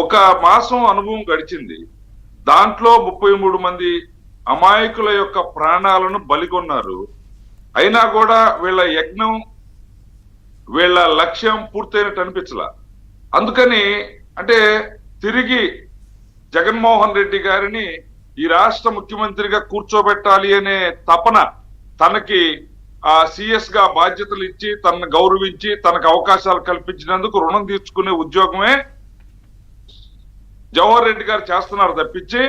ఒక మాసం అనుభవం గడిచింది. దాంట్లో 33 మంది అమాయకుల యొక్క ప్రాణాలను బలిగొన్నారు. అయినా కూడా వీళ్ళ యజ్ఞం, వీళ్ళ లక్ష్యం పూర్తయినట్టు అనిపించలా. అందుకని అంటే తిరిగి జగన్మోహన్ రెడ్డి గారిని ఈ రాష్ట్ర ముఖ్యమంత్రిగా కూర్చోబెట్టాలి అనే తపన, తనకి సిఎస్ గా బాధ్యతలు ఇచ్చి తనను గౌరవించి తనకు అవకాశాలు కల్పించినందుకు రుణం తీర్చుకునే ఉద్యోగమే జవహర్ రెడ్డి గారు చేస్తున్నారు తప్పించి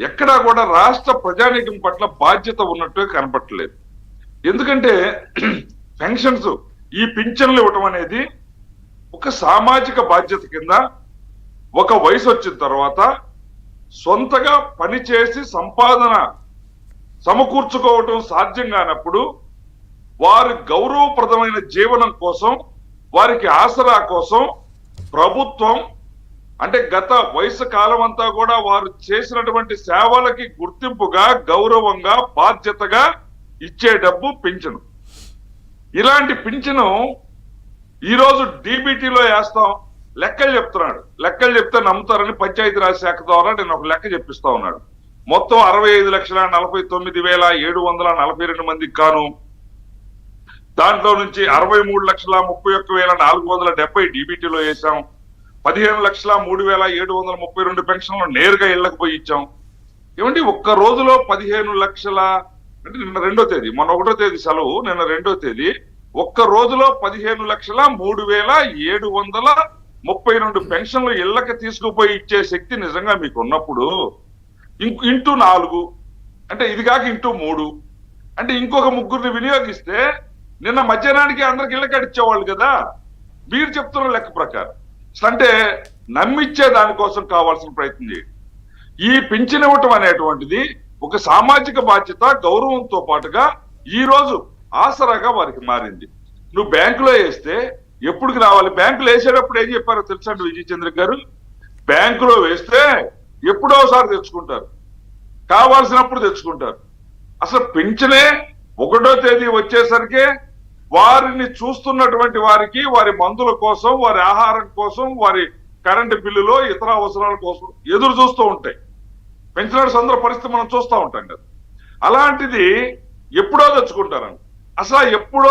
ఎక్కడా కూడా రాష్ట్ర ప్రజానీకం పట్ల బాధ్యత ఉన్నట్టు కనపట్టలేదు. ఎందుకంటే పెన్షన్స్, ఈ పింఛన్లు ఇవ్వటం అనేది ఒక సామాజిక బాధ్యత కింద ఒక వయసు వచ్చిన తర్వాత సొంతగా పనిచేసి సంపాదన సమకూర్చుకోవటం సాధ్యం కానప్పుడు వారి గౌరవప్రదమైన జీవనం కోసం, వారికి ఆసరా కోసం ప్రభుత్వం అంటే గత వయసు కాలం అంతా కూడా వారు చేసినటువంటి సేవలకి గుర్తింపుగా, గౌరవంగా, బాధ్యతగా ఇచ్చే డబ్బు పింఛను. ఇలాంటి పింఛను ఈరోజు డీబీటీలో వేస్తాం, లెక్కలు చెప్తున్నాడు. లెక్కలు చెప్తే నమ్ముతారని పంచాయతీరాజ్ శాఖ ద్వారా నేను ఒక లెక్క చెప్పిస్తా ఉన్నాడు. మొత్తం 65,49,742 మందికి కాను, దాంట్లో నుంచి 63,31,470 డీబీటీలో వేసాం. 15,03,732 పెన్షన్లు నేరుగా ఇళ్లకు పోయి ఇచ్చాం. ఏమంటే ఒక్క రోజులో 15 లక్షల, అంటే నిన్న 2వ తేదీ, మొన్న 1వ తేదీ సెలవు, నిన్న 2వ తేదీ, ఒక్క రోజులో 15,03,732 పెన్షన్లు ఇళ్లకి తీసుకుపోయి ఇచ్చే శక్తి నిజంగా మీకు ఉన్నప్పుడు ఇంటూ 4 అంటే ఇది కాక ఇంటూ 3 అంటే ఇంకొక 3 వినియోగిస్తే నిన్న మధ్యాహ్నానికి అందరికి ఇళ్ళకి ఇచ్చేవాళ్ళు కదా. మీరు చెప్తున్న లెక్క ప్రకారం అంటే నమ్మిచ్చే దానికోసం కావాల్సిన ప్రయత్నం చేయండి. ఈ పింఛన్ ఇవ్వటం అనేటువంటిది ఒక సామాజిక బాధ్యత, గౌరవంతో పాటుగా ఈ రోజు ఆసరాగా వారికి మారింది. నువ్వు బ్యాంకులో వేస్తే ఎప్పుడుకి రావాలి? బ్యాంకులో వేసేటప్పుడు ఏం చెప్పారో తెలుసా అండి విజయ్ చంద్ర గారు? బ్యాంకులో వేస్తే ఎప్పుడోసారి తెచ్చుకుంటారు, కావాల్సినప్పుడు తెచ్చుకుంటారు. అసలు పింఛనే 1వ తేదీ వచ్చేసరికి వారిని చూస్తున్నటువంటి వారికి వారి మందుల కోసం, వారి ఆహారం కోసం, వారి కరెంటు బిల్లులో ఇతర అవసరాల కోసం ఎదురు చూస్తూ ఉంటాయి. పెన్షనర్స్ అందరూ పరిస్థితి మనం చూస్తూ ఉంటాం కదా. అలాంటిది ఎప్పుడో తెచ్చుకుంటారండి. అసలు ఎప్పుడో